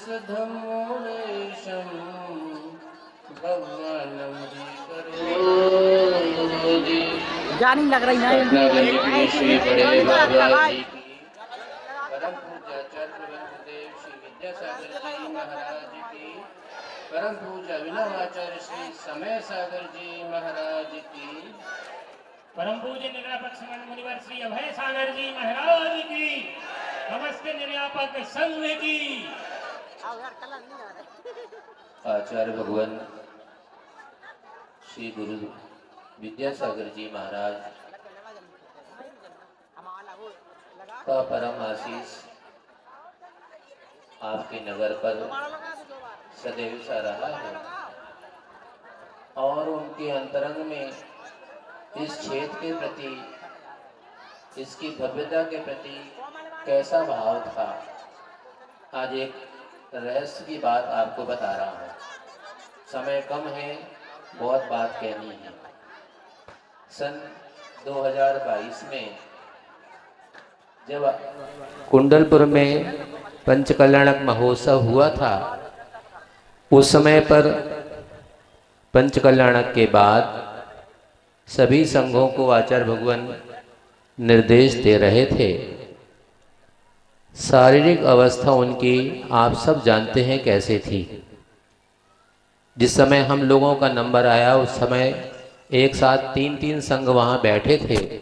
धम्मोलेशं भगवानं करोति। जानी लग रही है श्री बड़े बाबा जी की परम पूज्य आचार्य ब्रह्मदेव श्री विद्यासागर जी महाराज की परम पूज्य अभिनव आचार्य श्री समय सागर जी महाराज की परम पूज्य निर्यापक समन मुनिवर श्री अभय सागर जी महाराज की नमस्ते निर्यापक संघ की आचार्य भगवान श्री गुरु विद्यासागर जी महाराज का परम आशीष आपके नगर पर सदैव सा रहा है और उनके अंतरंग में इस क्षेत्र के प्रति इसकी भव्यता के प्रति कैसा भाव था। आज एक रहस्य की बात आपको बता रहा हूँ। समय कम है, बहुत बात कहनी है। सन 2022 में जब कुंडलपुर में पंचकल्याणक महोत्सव हुआ था, उस समय पर पंचकल्याणक के बाद सभी संघों को आचार्य भगवान निर्देश दे रहे थे। शारीरिक अवस्था उनकी आप सब जानते हैं कैसे थी। जिस समय हम लोगों का नंबर आया उस समय एक साथ 3-3 संघ वहाँ बैठे थे।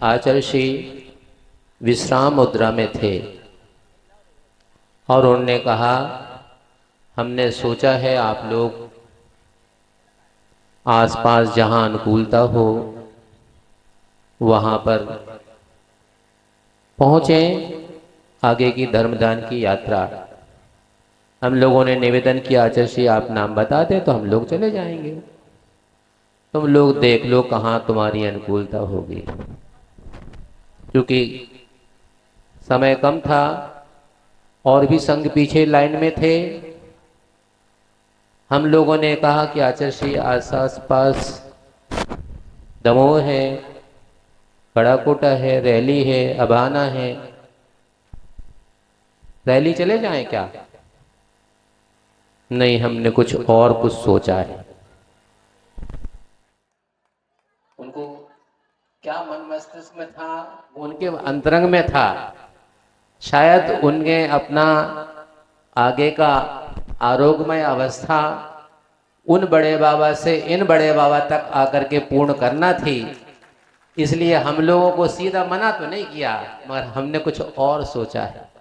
आचार्य श्री विश्राम मुद्रा में थे और उन्होंने कहा, हमने सोचा है आप लोग आसपास जहाँ अनुकूलता हो वहाँ पर पहुँचें आगे की धर्मदान की यात्रा। हम लोगों ने निवेदन किया, आचार्य श्री आप नाम बता दें तो हम लोग चले जाएंगे, तुम लोग देख लो कहाँ तुम्हारी अनुकूलता होगी। क्योंकि समय कम था और भी संघ पीछे लाइन में थे। हम लोगों ने कहा कि आचार्य श्री आस पास दमोह है, कड़ाकोटा है, रैली है, अभाना है, रैली चले जाएं क्या? नहीं, हमने कुछ और कुछ सोचा है। उनको क्या मन मस्तिष्क में था, उनके अंतरंग में था। शायद उनके अपना आगे का आरोग्यमय अवस्था उन बड़े बाबा से इन बड़े बाबा तक आकर के पूर्ण करना थी। इसलिए हम लोगों को सीधा मना तो नहीं किया, मगर हमने कुछ और सोचा है।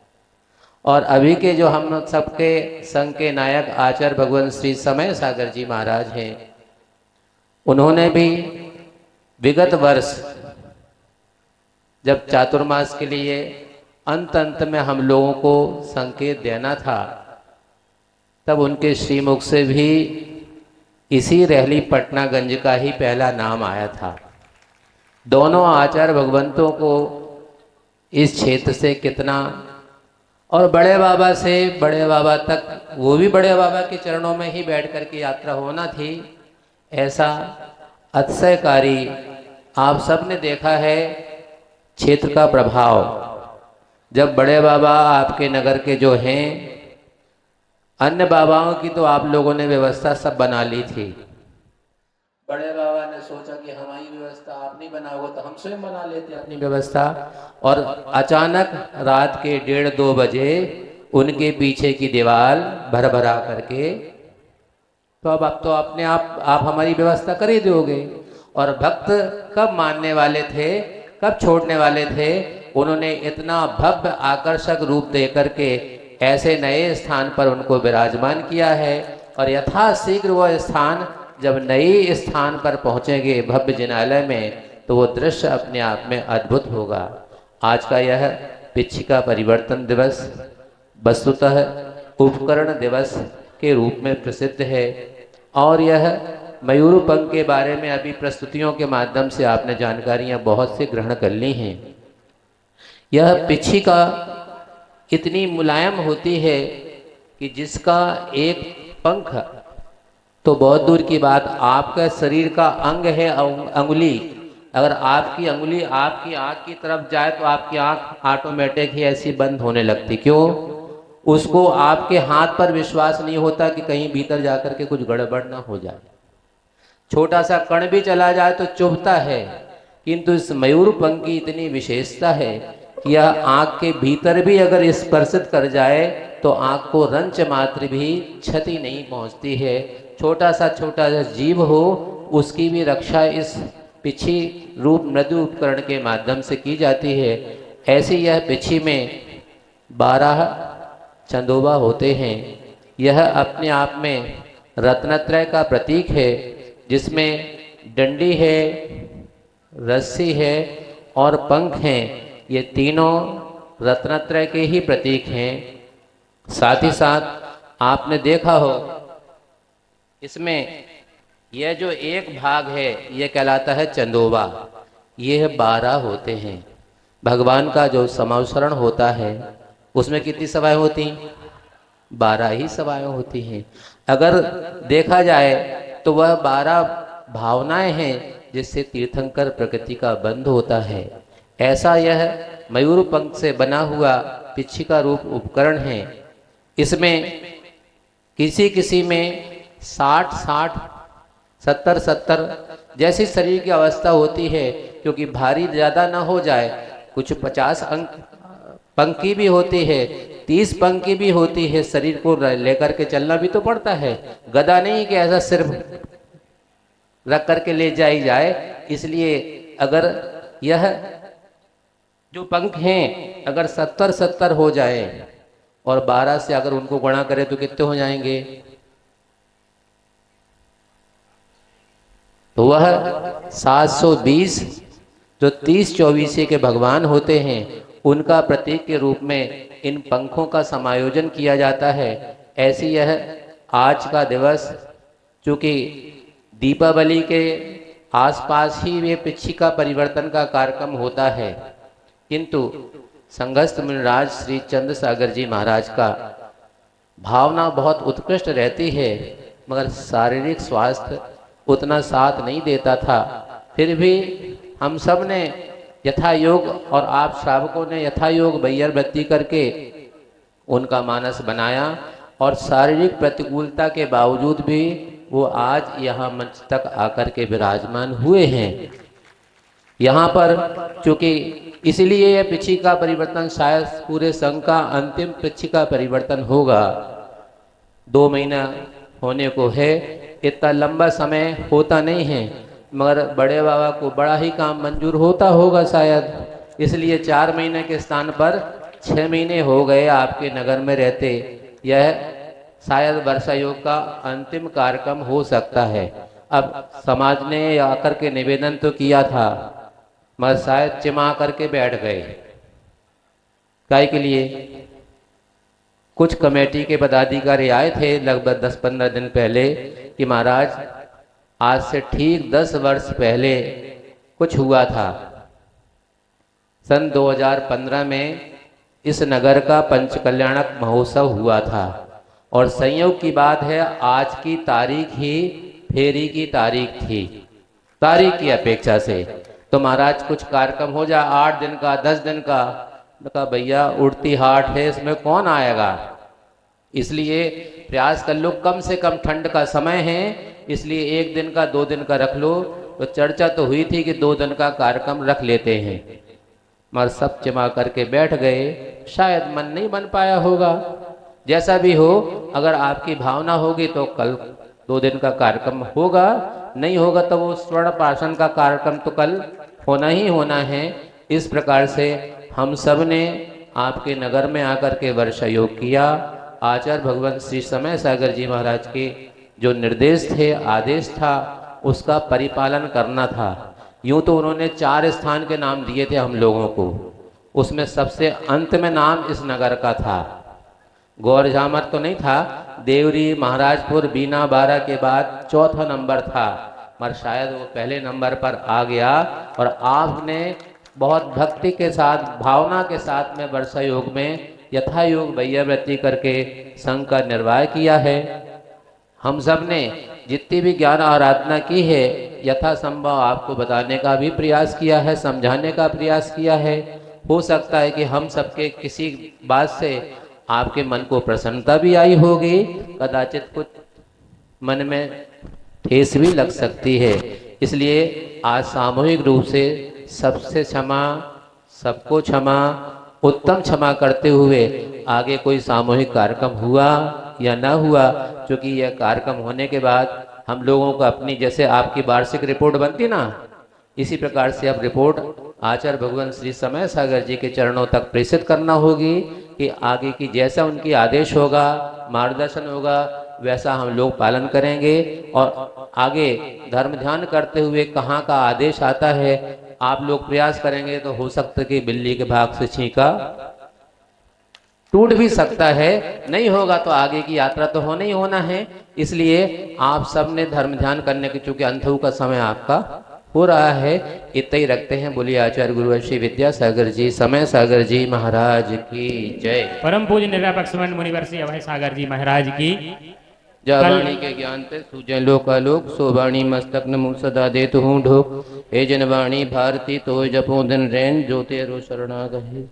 और अभी के जो हम सबके संघ के नायक आचार्य भगवान श्री समय सागर जी महाराज हैं, उन्होंने भी विगत वर्ष जब चातुर्मास के लिए अंत में हम लोगों को संकेत देना था, तब उनके श्रीमुख से भी इसी रहली पटनागंज का ही पहला नाम आया था। दोनों आचार्य भगवंतों को इस क्षेत्र से कितना, और बड़े बाबा से बड़े बाबा तक, वो भी बड़े बाबा के चरणों में ही बैठ कर के यात्रा होना थी। ऐसा अतिशयकारी आप सब ने देखा है क्षेत्र का प्रभाव। जब बड़े बाबा आपके नगर के जो हैं, अन्य बाबाओं की तो आप लोगों ने व्यवस्था सब बना ली थी। बड़े बाबा ने सोचा कि हमारी व्यवस्था आप नहीं बनाओगे तो हम स्वयं बना लेते अपनी व्यवस्था। और अचानक रात के 1:30-2 बजे उनके पीछे की दीवार भरा करके, तो अब तो अपने आप हमारी व्यवस्था कर ही दोगे। और भक्त कब मानने वाले थे, कब छोड़ने वाले थे? उन्होंने इतना भव्य आकर्षक रूप दे करके ऐसे नए स्थान पर उनको विराजमान किया है। और यथाशीघ्र वह स्थान जब नए स्थान पर पहुंचेंगे भव्य जिनालय में, तो वो दृश्य अपने आप में अद्भुत होगा। आज का यह पिछिका परिवर्तन दिवस वस्तुतः उपकरण दिवस के रूप में प्रसिद्ध है। और यह मयूर पंख के बारे में अभी प्रस्तुतियों के माध्यम से आपने जानकारियां बहुत से ग्रहण कर ली हैं। यह पिछिका इतनी मुलायम होती है कि जिसका एक पंख तो बहुत दूर की बात, आपका शरीर का अंग है अंगुली, अगर आपकी अंगुली आपकी आँख की तरफ जाए तो आपकी आँख ऑटोमेटिक ही ऐसी बंद होने लगती। क्यों? उसको आपके हाथ पर विश्वास नहीं होता कि कहीं भीतर जाकर के कुछ गड़बड़ ना हो जाए। छोटा सा कण भी चला जाए तो चुभता है, किंतु इस मयूर पंख की इतनी विशेषता है कि यह आँख के भीतर भी अगर स्पर्शित कर जाए तो आँख को रंच मात्र भी क्षति नहीं पहुँचती है। छोटा सा जीव हो उसकी भी रक्षा इस पिछी रूप मृदु उपकरण के माध्यम से की जाती है। ऐसी यह पिछी में 12 चंदोबा होते हैं। यह अपने आप में रत्नत्रय का प्रतीक है, जिसमें डंडी है, रस्सी है और पंख हैं। ये तीनों रत्नत्रय के ही प्रतीक हैं। साथ ही साथ आपने देखा हो इसमें यह जो एक भाग है यह कहलाता है चंदोबा। यह 12 होते हैं। भगवान का जो समावसरण होता है उसमें कितनी सभाएं होती? 12 ही सभाएं होती हैं। अगर देखा जाए तो वह 12 भावनाएं हैं जिससे तीर्थंकर प्रकृति का बंध होता है। ऐसा यह मयूर पंख से बना हुआ पिछी का रूप उपकरण है। इसमें किसी किसी में 60-60, 70-70 जैसी शरीर की अवस्था होती है, क्योंकि भारी ज़्यादा ना हो जाए। कुछ 50 पंख की भी होती है, 30 पंख की भी होती है। शरीर को लेकर के चलना भी तो पड़ता है। गदा नहीं कि ऐसा सिर्फ रख करके ले जाई जाए। इसलिए अगर यह जो पंख हैं अगर 70-70 हो जाए और 12 से अगर उनको गुणा करें तो कितने हो जाएंगे? तो वह 720 जो 30-24 के भगवान होते हैं उनका प्रतीक के रूप में इन पंखों का समायोजन किया जाता है। ऐसी यह आज का दिवस, चूँकि दीपावली के आसपास ही वे पिछी का परिवर्तन का कार्यक्रम होता है, किंतु संघस्थ मुनिराज श्री चंद्र सागर जी महाराज का भावना बहुत उत्कृष्ट रहती है, मगर शारीरिक स्वास्थ्य उतना साथ नहीं देता था। फिर भी हम सब ने यथा योग और आप श्रावकों ने यथा योग बैयर वृत्ति करके उनका मानस बनाया और शारीरिक प्रतिकूलता के बावजूद भी वो आज यहाँ मंच तक आकर के विराजमान हुए हैं। यहाँ पर चूँकि इसलिए यह पिछी का परिवर्तन शायद पूरे संघ का अंतिम पिछी का परिवर्तन होगा। 2 महीना होने को है, इतना लंबा समय होता नहीं है, मगर बड़े बाबा को बड़ा ही काम मंजूर होता होगा शायद। इसलिए 4 महीने के स्थान पर 6 महीने हो गए आपके नगर में रहते। यह शायद वर्षा योग का अंतिम कार्यक्रम हो सकता है। अब समाज ने आकर के निवेदन तो किया था, मगर शायद चिमा करके बैठ गए। काय के लिए? कुछ कमेटी के पदाधिकारी आए थे लगभग 10-15 दिन पहले कि महाराज आज से ठीक 10 वर्ष पहले कुछ हुआ था। सन 2015 में इस नगर का पंचकल्याणक महोत्सव हुआ था और संयोग की बात है आज की तारीख ही फेरी की तारीख थी, तारीख की अपेक्षा से। तो महाराज कुछ कार्यक्रम हो जाए 8 दिन का 10 दिन का, कहा भैया उड़ती हाट है, इसमें कौन आएगा। इसलिए प्रयास कर लो, कम से कम ठंड का समय है, इसलिए 1 दिन का 2 दिन का रख लो। तो चर्चा तो हुई थी कि 2 दिन का कार्यक्रम रख लेते हैं, मगर सब जमा करके बैठ गए। शायद मन नहीं बन पाया होगा। जैसा भी हो, अगर आपकी भावना होगी तो कल 2 दिन का कार्यक्रम होगा, नहीं होगा तो वो स्वर्ण प्राशन का कार्यक्रम तो कल होना ही होना है। इस प्रकार से हम सब ने आपके नगर में आकर के वर्षा योग किया। आचार्य भगवान श्री समय सागर जी महाराज के जो निर्देश थे, आदेश था, उसका परिपालन करना था। यूँ तो उन्होंने 4 स्थान के नाम दिए थे हम लोगों को, उसमें सबसे अंत में नाम इस नगर का था। गौर तो नहीं था, देवरी, महाराजपुर, बीना, बारा के बाद 4था नंबर था, मगर शायद वो पहले नंबर पर आ गया। और आपने बहुत भक्ति के साथ, भावना के साथ में वर्षा योग में यथा योग वैयावृत्ति करके संघ का निर्वाह किया है। हम सब ने जितनी भी ज्ञान आराधना की है यथा संभव आपको बताने का भी प्रयास किया है, समझाने का प्रयास किया है। हो सकता है कि हम सबके किसी बात से आपके मन को प्रसन्नता भी आई होगी, कदाचित कुछ मन में ठेस भी लग सकती है। इसलिए आज सामूहिक रूप से सबसे क्षमा, सबको क्षमा, उत्तम क्षमा करते हुए आगे कोई सामूहिक कार्यक्रम हुआ या न हुआ, क्योंकि यह कार्यक्रम होने के बाद हम लोगों को अपनी, जैसे आपकी वार्षिक रिपोर्ट बनती ना, इसी प्रकार से अब रिपोर्ट आचार्य भगवान श्री समय सागर जी के चरणों तक प्रेषित करना होगी कि आगे की जैसा उनकी आदेश होगा, मार्गदर्शन होगा, वैसा हम लोग पालन करेंगे। और आगे धर्म ध्यान करते हुए कहाँ का आदेश आता है आप लोग प्रयास करेंगे तो हो सकता है कि बिल्ली के भाग से छींका टूट भी सकता है, नहीं होगा तो आगे की यात्रा तो होना ही होना है। इसलिए आप सब ने धर्म ध्यान करने के, चूंकि अंतु का समय आपका हो रहा है, इतना ही रखते हैं। बोलिए आचार्य गुरु श्री विद्यासागर जी, समय सागर जी महाराज की जय। परम पूज्य निरापक्ष मुनिवर श्री अभय सागर जी महाराज की। जा वाणी के ज्ञान पे सूझे लोकालोक, सो वाणी मस्तक न मुँह सदा देत हूँ ढोक। हे जनवाणी भारती तो जपो दिन रैन, जो तेरो शरणागहि।